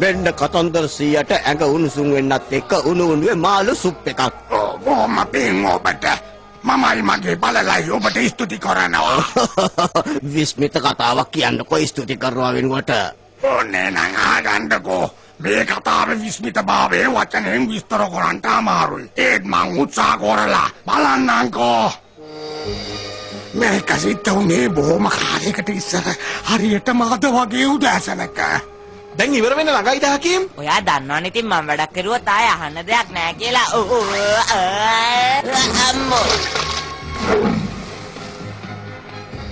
මෙන්න කතන්දර සීයට ඇඟ උණුසුම් වෙන්නත් එක්ක උණු උණුවේ මාළු සුප් එකක්. බොහොම පිං ඔබට. මමයි මගේ බලලයි ඔබට ස්තුති කරනවා. විස්මිත කතාවක් කියන්නකෝ ස්තුති කරනවා වෙනුවට. ඕනේ නම් ආගන්නකෝ. මේ කතාවේ විස්මිතභාවයේ වචනෙන් විස්තර කරන්න අමාරුයි. ඒත් මං උත්සාහ කරලා බලන්නම්කෝ. මේක සිද්ධ වුණේ බොහොම කාලයකට ඉස්සර හරියටම අද වගේ උදෑසනක. දැන් ඉවර වෙන්න ළඟයිද හකීම්? ඔයා දන්නවනේ ඉතින් මම වැඩක් කරුවොත් ආය අහන්න දෙයක් නැහැ කියලා. අම්මෝ.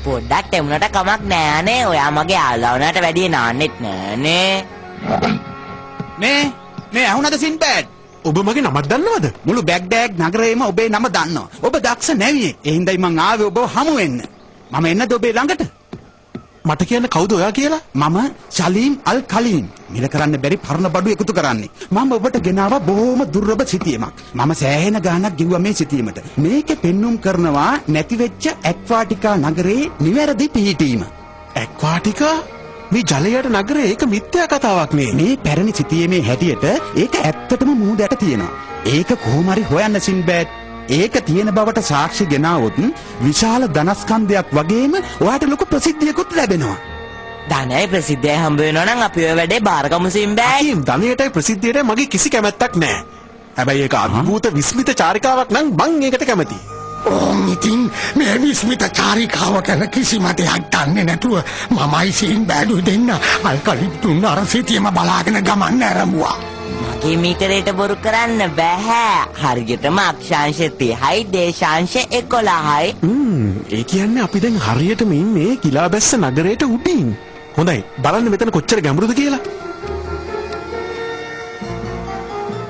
පොඩ්ඩක් එමුණට කමක් නෑනේ. ඔයා මගේ යාළුවා වුණාට වැඩිය නාන්නෙත් නෑනේ. මේ ඇහුණද සින්බෑඩ්? ඔබ මගේ නමක් දන්නවද? මුළු බැග්ඩෑග් නගරේම ඔබේ නම දන්නවා. ඔබ දක්ෂ නැවියේ. ඒ හින්දායි මං ආවේ ඔබව හමු වෙන්න. මම එන්නද ඔබේ ළඟට? මට කියන්න කවුද ඔයා කියලා? මම සලීම් අල් කලීම්. මිල කරන්න බැරි පරණ බඩු එකතු කරන්නේ. මම ඔබට ගෙනාවා බොහොම දුර්ලභ සිතියමක්. මම සෑහෙන ගාණක් ගෙව්වා මේ සිතියමට. මේකේ පෙන්눔 කරනවා නැති වෙච්ච ඇක්වාටිකා නගරේ නිවැරදි පිහිටීම. ඇක්වාටිකා? මේ ජලයට නගරේ ඒක මිත්‍යා කතාවක් නේ. මේ පැරණි සිතියමේ හැටියට ඒක ඇත්තටම මුහුදට තියෙනවා. ඒක කොහොම හරි හොයන්න සින්බෑඩ්. ඒක තියෙන බවට සාක්ෂි ගෙනාවොත් විශාල ධනස්කන්ධයක් වගේම ඔයාට ලොකු ප්‍රසිද්ධියකුත් ලැබෙනවා. ධනයයි ප්‍රසිද්ධියයි හම්බ වෙනවා නම් අපි ඔය වැඩේ බාරගමු සිම්බෑ. හකීම් ධනයටයි ප්‍රසිද්ධියටයි මගේ කිසි කැමැත්තක් නැහැ. හැබැයි ඒක අద్భుත විස්මිත චාරිකාවක් නම් මං ඒකට කැමතියි. ඉතින් මේ විස්මිත චාරිකාව ගැන කිසිම දෙයක් දන්නේ නැතුව මමයි සින්බෑඩ් දෙන්න අල්කලිප්තුන් අර සිටියම බලාගෙන ගමන් ඇරඹුවා. මගේ මීටරේට බොරු කරන්න බෑ. හරියටම අක්ෂාංශ 30යි දේශාංශ 11යි. ඒ කියන්නේ අපි දැන් හරියටම ඉන්නේ කිලාබැස්ස නගරයට උඩින්. හොඳයි බලන්න මෙතන කොච්චර ගැඹුරුද කියලා.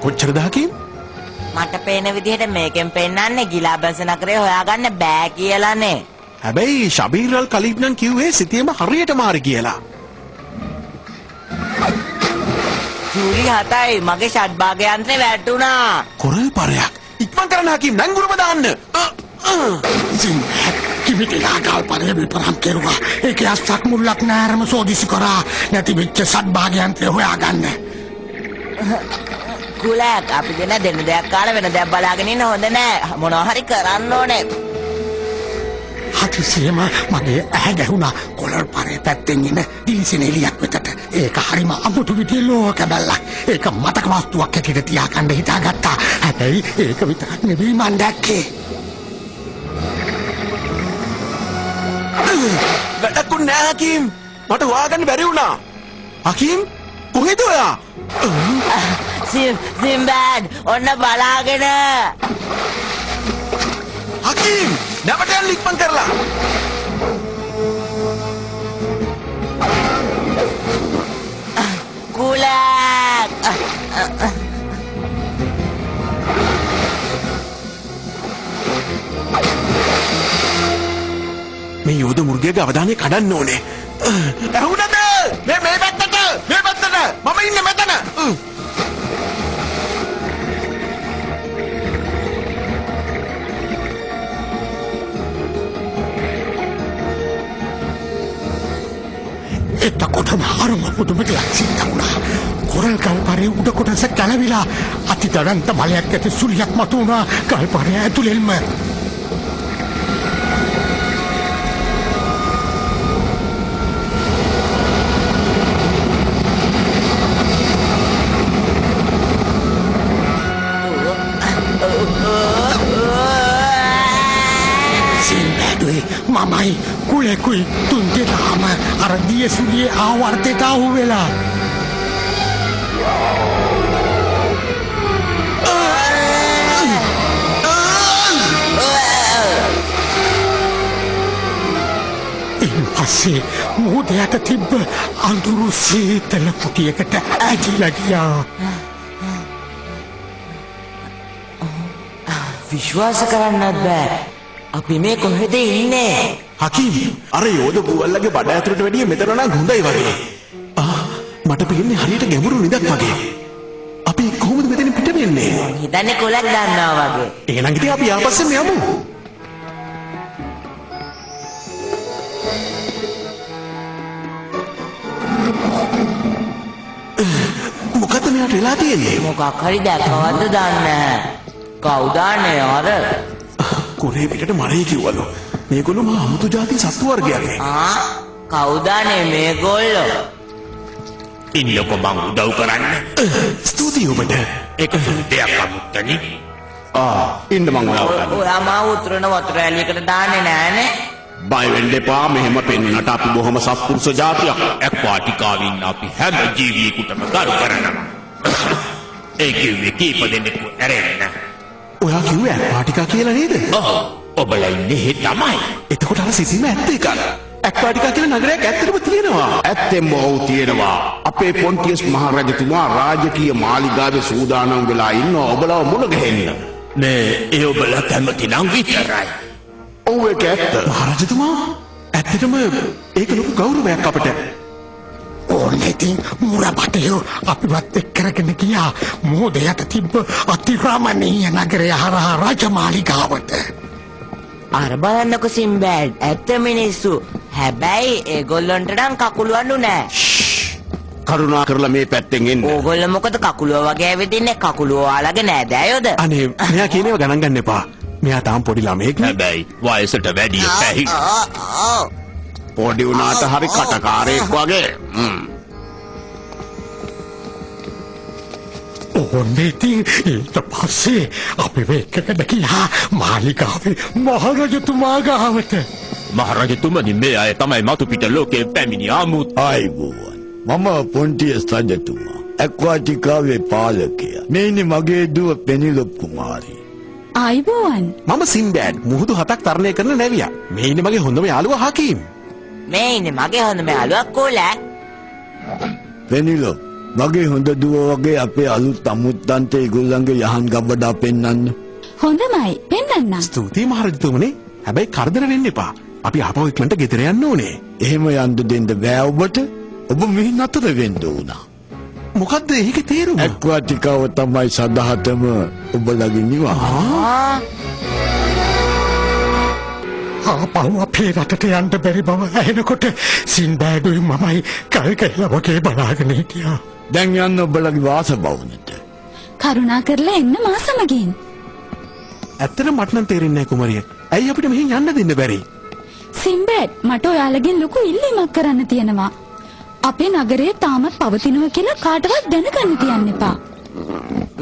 කොච්චරද හකීම්? මට පේන විදිහට මේකෙන් පෙන්නන්නේ ගිලාබැස්ස නගරේ හොයාගන්න බෑ කියලානේ. හැබැයි ශබීර් අල් කලීබ් නම් කිව්වේ සිතියම හරියටම හරි කියලා. ජූලි 7යි මගේ ෂඩ් භාග යන්ත්‍රේ වැටුණා. කොරල් පරයක්. ඉක්මන් කරන්න හකීම් නංගුරම දාන්න. සින්බෑඩ් කිමිටිලා ගල්පරේ විපරම් කෙරුවා. ඒකේ අස්සක් මුල්ලක් නෑරම සෝදිසි කරා. නැති වෙච්ච සත්භාගයන්ත්‍රය හොයාගන්න. කුලක් අපි දෙන දෙයක් කාලා වෙන දෙයක් බලාගෙන ඉන්න හොඳ නෑ. මොනවා හරි කරන්න ඕනේ. හදිසියෙම මගේ ඇහැ ගැහුණා කොළල් පරේ පැත්තෙන් එන දිලිසෙන එළියක් වෙතට. ඒක හරිම අමුතු විදිහේ ලෝක බැලලා. ඒක මතක වස්තුවක් හැටියට තියාගන්න හිතාගත්තා. හැබැයි ඒක විතරක් නෙවෙයි මන් දැක්කේ. වැඩකුත් නෑ හකීම්. මට හොයාගන්න බැරි වුණා. හකීම් කොහෙද ඔයා? සිම්බෑඩ් ඔන්න බලාගෙන. හකීම් නැවට යන්න ඉක්මන් කරලා. කුලක් මේ යෝධ මුර්ගයාගේ අවධානය කඩන්න ඕනේ. ඇහුණද? මේ පැත්තට මම ඉන්නේ මෙතන. එතකොටම හරම පුදුම දෙයක් සිද්ධ වුණා. කොරල් ගල්පරේ උඩ කොටස කැළවිලා අතිදරන්ත බලයක් ඇති සුලියක් මතුවුණා ගල්පරේ ඇතුළෙන්ම. මමයි කුලෙකුයි තුන් දෙනාම අර දියසුලියේ ආවර්තයට අහු වෙලා. පස්සේ මුහුදයට තිබ්බ අඳුරු සීතල කුටියකට ඇදිලා ගියා. විශ්වාස කරන්නත් බෑ. අපි මේ කොහෙද ඉන්නේ? හකීම් අර යෝධ බූවල්ලගේ බඩ ඇතුළට වැඩිය මෙතන නම් හොඳයි වගේ. මට පේන්නේ හරියට ගැඹුරු නිදක් වගේ. අපි කොහොමද මෙතනින් පිට වෙන්නේ? හිතන්නේ කොලක් ගන්නවා වගේ. එහෙනම් ඉතින් අපි ආපස්සෙන් යමු. මොනවට වෙලා තියෙන්නේ? මොකක් හරි දැකවද දන්නේ නැහැ. කවුදානේ අර? කුරේ පිටට මරේ කිව්වලු. මේගොල්ලෝ මහා අමුතු જાති සත්තු වර්ගයක්. කවුදානේ මේගොල්ලෝ? ඉන්නකො මං උදව් කරන්න. ස්තුතියි ඔබට. ඒක දෙයක් අමුත්තනි. ඉන්න මං ඔයාව ගන්න. ඔයා මාව උතුරන වතුර ඇලියකට දාන්නේ නෑනේ. බය වෙන්න එපා. මෙහෙම පෙන්වන්නට අපි බොහොම සත්පුරුෂ જાතියක්. ඇක්වාටිකාවින් අපි හැම ජීවියෙකුටම ගරු කරනවා. ඒ කිව්වේ කීප දෙනෙකු ඇරෙන්න. ඔයා කිව්වේ ඇක්වාටිකා කියලා නේද? ඔව්. ඔබලා ඉන්නේ හේ තමයි. එතකොට අර සිසීම ඇත්ත එකක්. ඇක්වාටිකා කියලා නගරයක් ඇත්තටම තියෙනවා. ඇත්තෙන්ම ඔව් තියෙනවා. අපේ පොන්ටියස් මහරජතුමා රාජකීය මාලිගාවේ සූදානම් වෙලා ඉන්නවා ඔබලව මුණ ගැහෙන්න. මේ ඒ ඔබලා කැමති නම් විතරයි. ඔව් ඒක ඇත්ත. මහරජතුමා ඇත්තටම ඒක ලොකු ගෞරවයක් අපට. ඕනෙතින් මුරපටයෝ අපිවත් එක් කරගෙන ගියා මෝදයට තිබ්බ අතිරාමණීය නගරය හරහා රාජමාලිගාවට. අර බලන්නකො සිම්බෑඩ් ඇත්ත මිනිස්සු. හැබැයි ඒගොල්ලන්ට නම් කකුලවන්නු නෑ. කරුණා කරලා මේ පැත්තෙන් එන්න. ඕගොල්ලෝ මොකද කකුලුව වගේ ඇවිදින්නේ? කකුලුව ඔයාලගේ නෑදෑයෝද? අනේ මෙයා කියන ඒවා ගණන් ගන්න එපා. මෙයා තාම පොඩි ළමයෙක් නේ. හැබැයි වයසට වැඩි පැහි. පොඩි වුණාට හරි කටකාරයෙක් වගේ. ඕනෙතින් ඊට පස්සේ අපි වේකකට ගියා මාලිගාවේ මහරජතුමා ගාවට. මහරජතුමනි මේ අය තමයි මතු පිට ලෝකේ පැමිණි ආමුත්. ආයිබෝවන් මම පොන්ටියස් රජතුමා ඇක්වාටිකාවේ පාලකයා. මේනි මගේ දුව පෙනිලොප් කුමාරී. ආයිබෝවන් මම සිම්බෑඩ් මුහුදු 7ක් තරණය කරන නැවියා. මේ ඉන්නේ මගේ හොඳම යාළුවා හකීම්. මේ ඉන්නේ මගේ හොඳම යාළුවා කෝලා. පෙනිලොප් මගේ හොඳ දුව වගේ අපේ අලුත් අමුත්තන්ට ඒගොල්ලන්ගේ යහන් ගබඩා පෙන්වන්න. හොඳමයි පෙන්වන්න. ස්තුතියි මහරජතුමනි. හැබැයි කරදර වෙන්න එපා. අපි ආපහු ඉක්මනට ගෙදර යන්න ඕනේ. එහෙම යන්න දෙන්න බෑ ඔබට. ඔබ මෙහි නතර වෙන්න උනා. මොකද්ද ඒකේ තේරුම? ඇක්වාටිකාව තමයි සදහතම ඔබලගේ නිවහන. ආපහු අපේ රටට යන්න බැරි බව ඇහෙනකොට සින්බෑඩුයි මමයි කල් කැහිලා වගේ බලාගෙන හිටියා. දැන් යන්න ඔබලගේ වාසභවනට. කරුණා කරලා එන්න මා සමගින්. ඇත්තටම මට නම් තේරෙන්නේ නැහැ කුමරිය. ඇයි අපිට මෙහෙන් යන්න දෙන්න බැරි? සිම්බෑඩ් මට ඔයාලගෙන් ලොකු ඉල්ලීමක් කරන්න තියෙනවා. අපේ නගරේ තාමත් පවතිනවා කියලා කාටවත් දැනගන්න තියන්න එපා.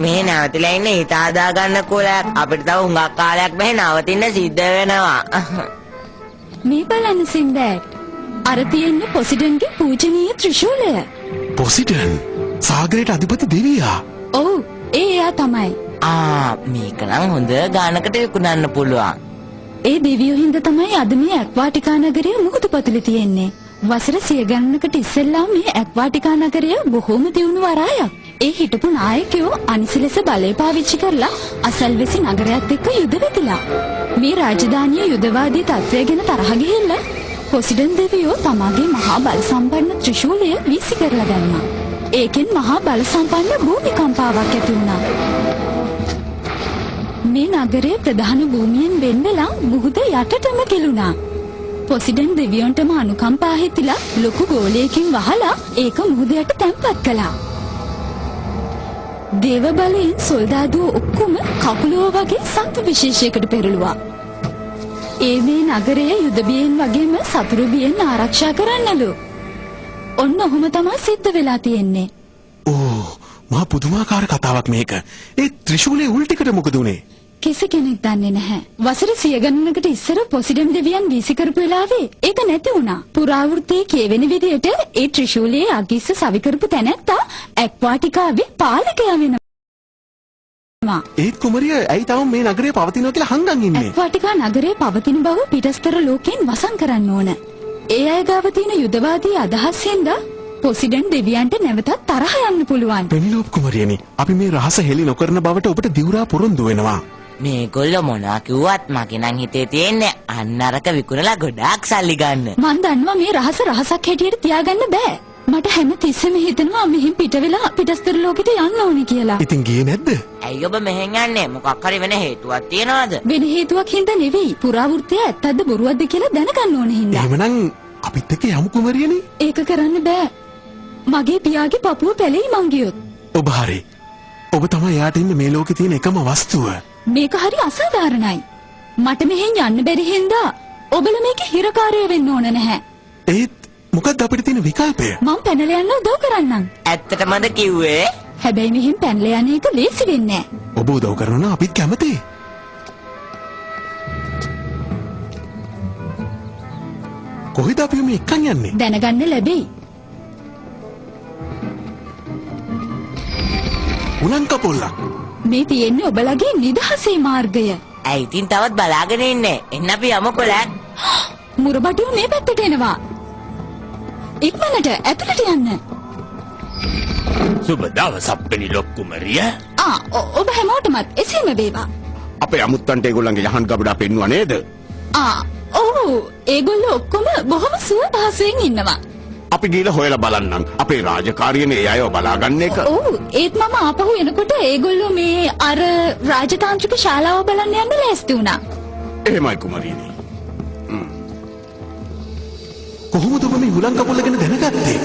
මේ නැවතිලා ඉන්න හිත හදා ගන්න කෝලා. අපිට තව හුඟක් කාලයක් මෙහෙ නවතින්න සිද්ධ වෙනවා. මේ බලන්න සිම්බෑඩ්. අර තියෙන්නේ පොසිඩන්ගේ පූජනීය ත්‍රිශූලය. පොසිඩන් සාගරයට අධිපති දෙවියා. ඔව් එයා තමයි. මේක නම් හොඳ ගානකට විකුණන්න පුළුවන්. ඒ දෙවියෝ හින්දා තමයි අද මේ ඇක්වාටිකා නගරය මුහුදු පතුලේ තියෙන්නේ. වසර 100 ගණනකට ඉස්සෙල්ලා මේ ඇක්වාටිකා නගරය බොහෝම දියුණු වරායක්. ඒ හිටපු නායකයෝ අනිසි ලෙස බලය පාවිච්චි කරලා අසල්වැසි නගරයත් එක්ක යුද වෙතිලා. මේ රාජධානිය යුදවාදී තත්ත්වය ගැන තරහ ගිහිල්ලා පොසිඩන් දෙවියෝ තමාගේ මහා බල සම්පන්න ත්‍රිශූලය වීසි කරලා දැම්මා. ඒකෙන් මහා බල සම්පන්න භූමිකම්පාවක් ඇති වුණා. මේ නගරයේ ප්‍රධාන භූමියෙන් වෙන් වෙලා මුහුද යටටම කෙළුණා. පොසිඩන් දෙවියන්ටම අනුකම්පා හිතිලා ලොකු ගෝලයකින් වහලා ඒක මුහුද යට තැන්පත් කළා. දේව බලයෙන් සොල්දාදුවෝ ඔක්කොම කකුලුව වගේ සත්තු විශේෂයකට පෙරළුවා. ඒ මේ නගරයේ යුද බියෙන් වගේම සතුරු බියෙන් ආරක්ෂා කරන්නලු. ඔන්න ඔහොම තමයි සිද්ධ වෙලා තියෙන්නේ. ඕ මහා පුදුමාකාර කතාවක් මේක. ඒ ත්‍රිශූලයේ උල් ටිකට මොකද උනේ? කිසි කෙනෙක් දන්නේ නැහැ. වසර 100 ගණනකට ඉස්සර පොසිඩන් දෙවියන් වීසි කරපු වෙලාවේ ඒක නැති වුණා. පුරාවෘත්තයේ කියවෙන විදිහට ඒ ත්‍රිශූලයේ අගිස්ස සවි කරපු තැනැත්තා ඇක්වාටිකාවේ පාලකයා වෙනවා. ඒත් කුමරිය ඇයි තාම මේ නගරේ පවතිනවා කියලා හංගන් ඉන්නේ? ඇක්වාටිකා නගරේ පවතින බව පිටස්තර ලෝකෙන් වසන් කරන්න ඕන. ඒ අය ගාව තියෙන යුදවාදී අදහස් හින්දා පොසිඩන් දෙවියන්ට නැවතත් තරහ යන්න පුළුවන්. පෙනිලොප් කුමරියනි, අපි මේ රහස හෙළි නොකරන බවට ඔබට දිවුරා පොරොන්දු වෙනවා. මේගොල්ලෝ මොනවා කිව්වත් මගේ නම් හිතේ තියෙන්නේ අන්න අරක විකුණලා ගොඩාක් සල්ලි ගන්න. මන් දන්නවා මේ රහස රහසක් හැටියට තියාගන්න බෑ. මට හැම තිස්සෙම හිතෙනවා මෙහින් පිට වෙලා පිටස්තර ලෝකෙට යන්න ඕනේ කියලා. ඉතින් ගියේ නැද්ද? ඇයි ඔබ මෙහෙන් යන්නේ? මොකක් හරි වෙන හේතුවක් තියනවද? වෙන හේතුවක් හින්දා නෙවෙයි. පුරාවෘත්තය ඇත්තද බොරුවක්ද කියලා දැනගන්න ඕනේ හින්දා. එහෙමනම් අපිත් එක්ක යමු කුමරියනි. ඒක කරන්න බෑ. මගේ පියාගේ පපුව පැලෙයි මං ගියොත්. ඔබ හරි. ඔබ තමයි යාට ඉන්න මේ ලෝකේ තියෙන එකම වස්තුව. මේක හරි අසාධාරණයි. මට මෙහෙන් යන්න බැරි හින්දා ඔබලා මේක හිරකාරය වෙන්න ඕන නැහැ. ඒත් මොකක්ද අපිට තියෙන විකල්පය? මම පැනලා යන්න උදව් කරන්නම්. ඇත්තටමද කිව්වේ? හැබැයි මෙහෙන් පැනලා යන එක ලේසි වෙන්නේ නැහැ. ඔබ උදව් කරනවා නම් අපිත් කැමතියි. කොහෙද අපි මේ එක්කන් යන්නේ? දැනගන්න ලැබෙයි. උලංකපොල්ලක්. මේ තියෙන්නේ ඔබලගේ නිදහසේ මාර්ගය. ඇයි ඉතින් තවත් බලාගෙන ඉන්නේ? එන්න අපි යමු කොලක්. මුරබටියෝ මේ පැත්තට එනවා. ඉක්මනට ඇතුළට යන්න. සුබ දවසක් පෙනිලොක් කුමරිය. ඔබ හැමෝටමත් එසේම වේවා. අපේ අමුත්තන්ට ඒගොල්ලන්ගේ යහන් ගබඩා පෙන්නුවා නේද? ඔව් ඒගොල්ලෝ ඔක්කොම බොහොම සුව පහසුවෙන් ඉන්නවා. අපි ගිහලා හොයලා බලන්නම්. අපේ රාජකාරියනේ ඒ අයව බලාගන්න එක. ඔව් ඒත් මම ආපහු එනකොට ඒගොල්ලෝ මේ අර රාජතාන්ත්‍රික ශාලාව බලන්න යන්න ලෑස්ති වුණා. එහෙමයි කුමරියනි. කොහොමද ඔබ මේ උලංකපොල්ල ගැන දැනගත්තේ?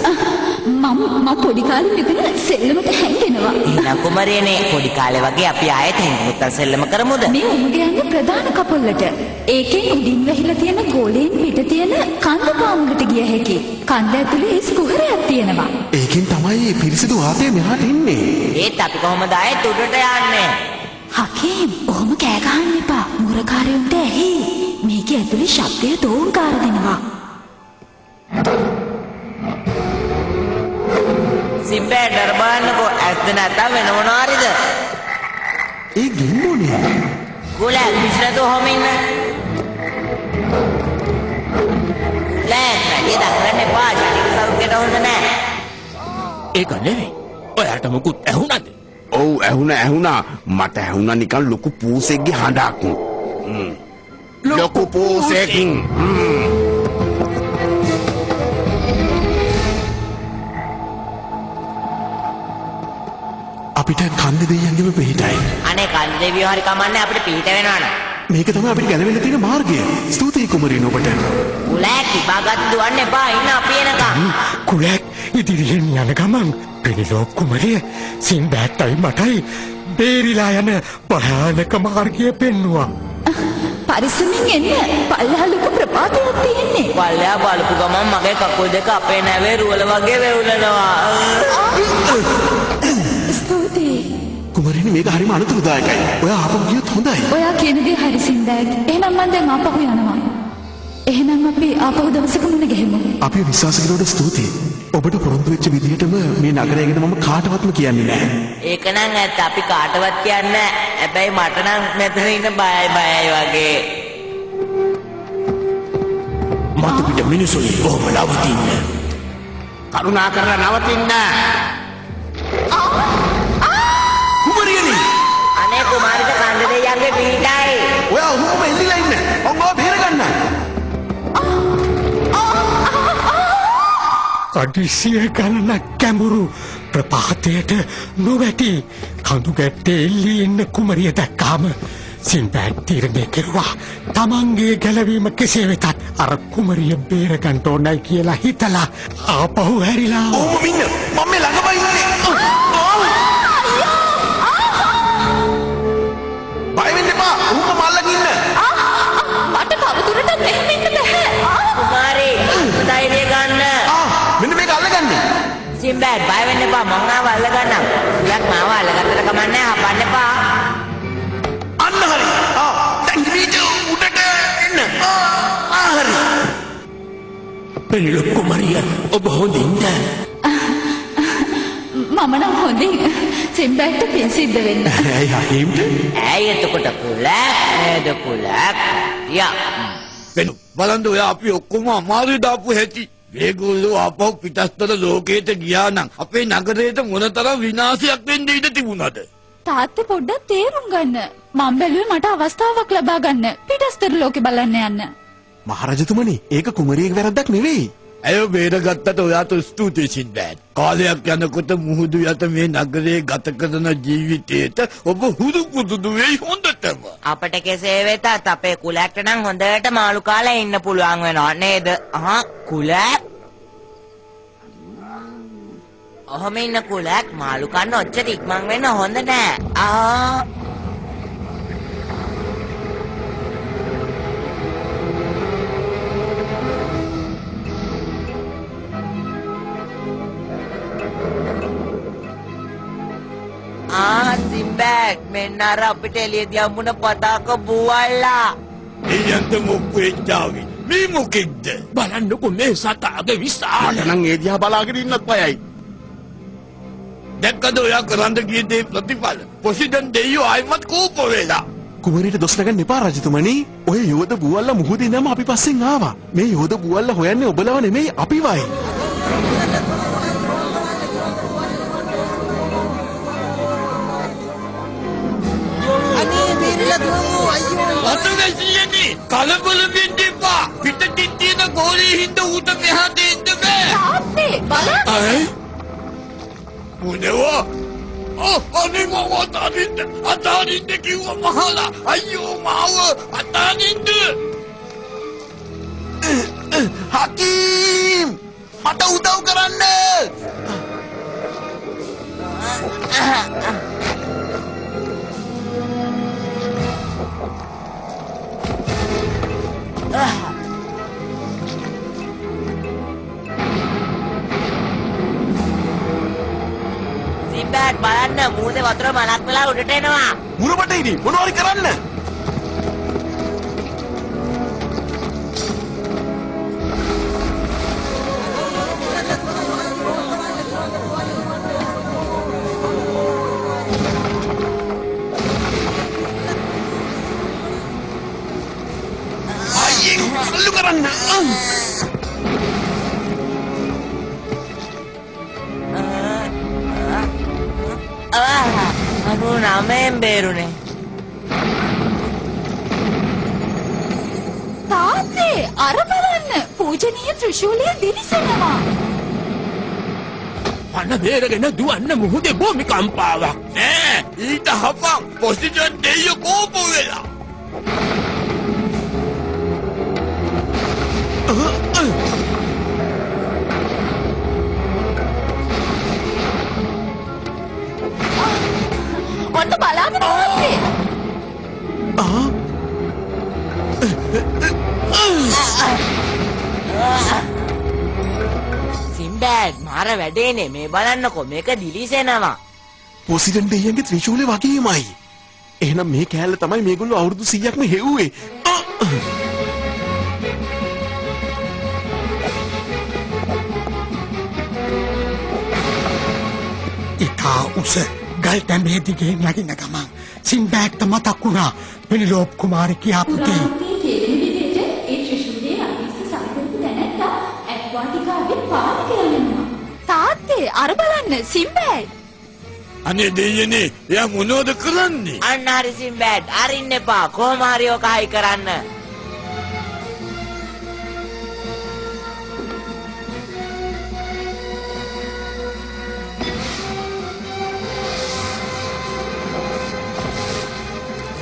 මම පොඩි කාලේ මෙතන සෙල්ලමට හැංගෙනවා. එහෙනම් කුමරියනේ පොඩි කාලේ වගේ අපි ආයෙත් හින්දුත් සෙල්ලම කරමුද? මේ උඹට යන්නේ ප්‍රධාන කපොල්ලට. ඒකෙන් උඩින් වැහිලා තියෙන ගෝලයෙන් පිට තියෙන කන්ද පාමුලට ගිය හැකි. කන්ද ඇතුලේ හිස් කුහරයක් තියෙනවා. ඒකෙන් තමයි පිරිසිදු වාතය මෙහාට එන්නේ. ඒත් අපි කොහොමද ආයෙත් උඩට යන්නේ? හකීම් ඔහොම කෑ ගහන්න එපා. මුරකාරයන්ට ඇහි. මේකේ ඇතුලේ ශබ්දය තෝංකාර දෙනවා. සිම්බෑ දරබන්නකෝ ඇස්ද නැත්තම් වෙන මොනවාරිද? ඒ ගෙම්බෝනේ. කුලක් පිස්සරද ඔහොම ඉන්න. ලෑත් වැඩි දක්වන්න එපා. ශරීර සෞඛ්‍යයට හොඳ නෑ. ඒක නෙවෙයි. ඔයාට මොකුත් ඇහුණාද? ඔව් ඇහුණා. මට ඇහුණා නිකන් ලොකු පූසෙක්ගේ හඬක්. ලොකු පූසෙක්. අපිට කන්ද දෙයියන්ගෙම පිටයි. අනේ කන්ද දෙවියෝ හරි කමන්නේ අපිට පිට වෙනවනේ. මේක තමයි අපිට ගැලවෙන්න තියෙන මාර්ගය. ස්තුතියි කුමරියන් ඔබට. කුලක් ඉබාගත් දුවන්න එපා. ඉන්න අපි එනකම්. කුලක් ඉදිරියෙන් යන ගමන් පෙනිලොක් කුමරිය සින්බෑට්ටයි මටයි බේරිලා යන භයානක මාර්ගය පෙන්නුවා. පරිස්සමින් එන්න. පල්ලෙහා ලොකු ප්‍රපාතයක් තියෙන්නේ. පල්ලෙහා බලපු ගමන් මගේ කකුල් දෙක අපේ නැවේ රුවල වගේ වෙවුලනවා. ස්තුතියි. කුමරියනි මේක හරිම අනතුරුදායකයි. ඔයා ආපහු ගියොත් හොඳයි. ඔයා කියන දේ හරි සින්දෑග්. එහෙනම් මම දැන් ආපහු යනවා. එහෙනම් අපි ආපහු දවසක මුණ ගැහෙමු. අපි විශ්වාස කරනවට ස්තුතියි. ඔබට පොරොන්දු වෙච්ච විදිහටම මේ නගරය ගැන මම කාටවත්ම කියන්නේ නැහැ. ඒක නම් ඇත්ත අපි කාටවත් කියන්නේ නැහැ. හැබැයි මට නම් මෙතන ඉන්න බයයි වගේ. මතු පිට මිනිසුනි කොහොම නවතින්න? කරුණා කරලා නවතින්න. කුමරියනි අනේ කුමාරිට කන්ද දෙයියන්ගේ පිටයි. ඔයා ඔහොම එල්ලිලා ඉන්න. ඔබව බේර ගන්න. කඩිසිය ගණනක් ගැඹුරු ප්‍රපාතයට නොවැටි කඳු ගැට්ටේ එල්ලී ඉන්න කුමරිය දැක්කාම සින්බෑඩ් තීරණය කෙරුවා තමන්ගේ ගැලවීම කෙසේ වෙතත් අර කුමරිය බේරගන්න ඕනයි කියලා හිතලා ආපහු හැරිලා ඔහොම ඉන්න. මම මේ ළඟම ඉන්නේ. බය වෙන්න එපා. ඔහොම මල්ලක ඉන්න. මට කවුරුටත් මෙහෙම ඉන්න බෑ. කුමාරි ධෛර්යය ගන්න. මෙන්න මේක අල්ලගන්නේ. සිම්බෑඩ් බය වෙන්න එපා. මං ආව අල්ල ගන්නම්. කුලක් මාව අල්ලගත්තට කමන්නේ හපන්න එපා. අන්න හරි. දැන් මීට උඩට එන්න. හරි. පෙනිලොක් කුමරිය ඔබ හොඳින්ද? මම නම් හොඳින් සිම්බෑග්ට පින් සිද්ධ වෙන්න. ඇයි හකීම්ට? ඇයි එතකොට කුලක් නේද කුලක්? යා. වෙනු බලන්න ඔයා අපි ඔක්කොම අමාරු දාපු හැටි. මේගොල්ලෝ ආපහු පිටස්තර ලෝකයට ගියා නම් අපේ නගරයට මොනතරම් විනාශයක් වෙන්න ඉඩ තිබුණාද? තාත්තේ පොඩ්ඩක් තේරුම් ගන්න. මම බැලුවේ මට අවස්ථාවක් ලබා ගන්න පිටස්තර ලෝකෙ බලන්න යන්න. මහරජතුමනි ඒක කුමරියගේ වැරද්දක් නෙවෙයි. ඇය බේරගත්තට ඔයාට ස්තුතියි සින්බෑඩ්. කාලයක් යනකොට මුහුදු යට මේ නගරේ ගත කරන ජීවිතේට ඔබ හුරු පුරුදු වෙයි හොඳටම. අපට කෙසේ වෙතත් අපේ කුලක්ට නම් හොඳට මාළු කාලා ඉන්න පුළුවන් වෙනවා නේද? කුලක්? ඔහොම ඉන්න කුලක් මාළු කන්න ඔච්චර ඉක්මන් වෙන්න හොඳ නෑ. සිම්බැඩ් මෙන්න අර අපිට එළියදී හම්බුන පතාක බූවල්ලා. දෙයන්ට මොකු එච්චාවි මේ මොකෙක්ද? බලන්නකො මේ සතාගේ විශාල. මට නම් ඒ දිහා බලාගෙන ඉන්නත් බයයි. දැක්කද ඔයා කරන්න ගිය දේ ප්‍රතිඵල? පොසිඩන් දෙයියෝ ආයිමත් කෝප වෙලා. කුමරිට දොස් නගන්න එපා රජතුමනි. ඔය යෝධ බුවල්ලා මුහුදේ නම අපි පස්සෙන් ආවා. මේ යෝධ බුවල්ලා හොයන්නේ ඔබලව නෙමෙයි අපිවයි. අතගැසියනේ කලබල වෙන්න එපා. පිටටින් තියෙන ගෝලී හින්දා ඌට මෙහාට එන්න බෑ. තාත්තේ බලන්න. මොනවා? අනේ මම අතාරින්න කිව්වා මහලා. අයියෝ මාව අතාරින්න. හකීම් මට උදව් කරන්න. සිම්බැඩ් බලන්න මූදේ වතුර මලක් වෙලා උඩට එනවා. මුරපට ඉනි මොනවාරි කරන්න. අල්ලු කරන්න. අනු නමෙන් බේරුනේ. තාත්තේ අර බලන්න පූජනීය ත්‍රිශූලය දිලිසෙනවා. අන්න බේරගෙන දුවන්න මුහුදේ භූමිකම්පාවක්. නෑ ඊට හපක් පොසිඩන් දෙයියෝ කෝප වෙලා. ඔන්න බලාගෙන තාත්තේ. සිම්බැඩ් මාර වැඩේනේ මේ බලන්නකො මේක දිලිසෙනවා. පොසිඩන් දෙයියන්ගේ ත්‍රිශූලේ වගේමයි. එහෙනම් මේ කෑල්ල තමයි මේගොල්ලෝ අවුරුදු 100ක්ම හෙව්වේ. ඉතා උස ගල් තැඹේ දිගේ නැගින ගමන් සිම්බැඩ්ට මතක් වුණා පෙනිලෝප් කුමාරි කියාපු දේ. තාත්තේ අර බලන්න සිම්බැඩ්. අනේ දෙයියනේ එයා මොනවද කරන්නේ? අන්න හරි සිම්බැඩ් අරින්න එපා කොහොම හරි ඔක හයි කරන්න.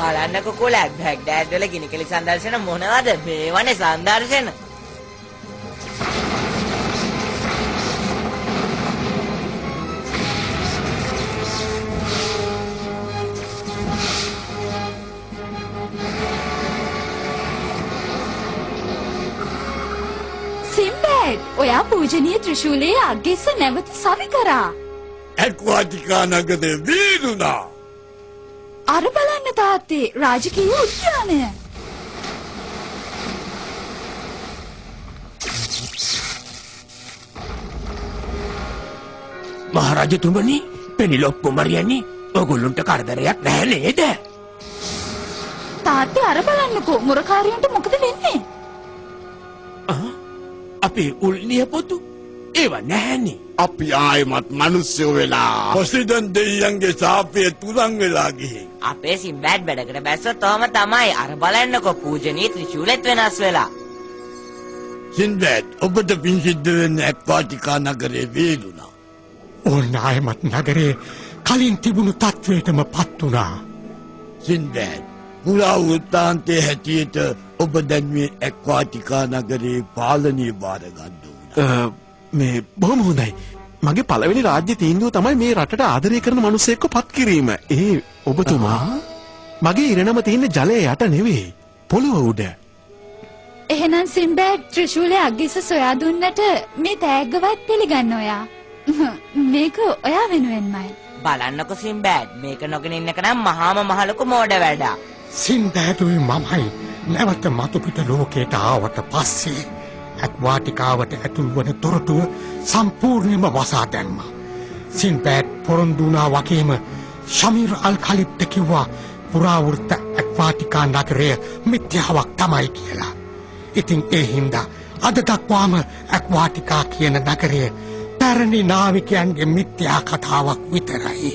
බලන්නකො කුලක් බැග්ඩෑඩ් වල ගිනිකෙලි සංදර්ශන මොනවද මේවනේ සංදර්ශන. සිම්බැඩ් ඔයා පූජනීය ත්‍රිශූලයේ අග්ගෙස්ස නැවත සවි කරා. ඇක්වාටිකා නගරේ වීරුණා. අර බලන්න තාත්තේ රාජකීය උද්‍යානය. මහරජතුමනි පෙනිලොප් කුමරියනි ඔගොල්ලන්ට කරදරයක් නැහැ නේද? තාත්තේ අර බලන්නකෝ මුරකාරයන්ට මොකද වෙන්නේ? අපේ උල්නිය පොතු ඒව නැහැනේ. අපි ආයෙමත් මිනිස්සු වෙලා. පොසිඩන් දෙයියන්ගේ සාපේ තුරන් වෙලා ගිහින්. අපේ සිම්බැඩ් වැඩකට බැස්සොත් ඔහම තමයි අර බලන්නකො පූජනීය ත්‍රිශූලෙත් වෙනස් වෙලා. සින්බැඩ් ඔබට පින් සිද්ධ වෙන්නේ ඇක්වාටිකා නගරේ වේලුණා. ඕන්න ආයමත් නගරේ කලින් තිබුණු තත්වයටම පත් වුණා. සින්බැඩ් පුරා වෘත්තාන්තයේ හැටියට ඔබ දැන් මේ ඇක්වාටිකා නගරේ පාලනය බාර ගන්න ඕන. මේ බොහොම හොඳයි. මගේ පළවෙනි රාජ්‍ය තීන්දුව තමයි මේ රටට ආදරය කරන මිනිස්සෙක්ව පත් කිරීම. ඒ ඔබතුමා මගේ ඉරණම තියෙන ජලයේ යට නෙවෙයි පොළොව උඩ. එහෙනම් සිම්බෑඩ් ත්‍රිශූලයේ අග්ගිස සොයා දුන්නට මේ තෑග්ගවත් පිළිගන්න ඔයා. මේක ඔයා වෙනුවෙන්මයි. බලන්නකො සිම්බෑඩ් මේක නොගෙන ඉන්නක නම් මහාම මහලොකු මෝඩ වැඩක්. සින්දෑදුයි මමයි නැවත මතුපිට ලෝකයට ආවට පස්සේ ඇක්වාටිකාවට ඇතුල් වන තොරතුව සම්පූර්ණයෙන්ම වසා දැම්මා. සින්බෑඩ් පොරොන්දු වුණා වගේම ෂමීර් අල් ඛලිෆ්ට කිව්වා පුරාවෘත්ත ඇක්වාටිකා නගරය මිත්‍යාවක් තමයි කියලා. ඉතින් ඒ හින්දා අද දක්වාම ඇක්වාටිකා කියන නගරය පැරණි නාවිකයන්ගේ මිත්‍යා කතාවක් විතරයි.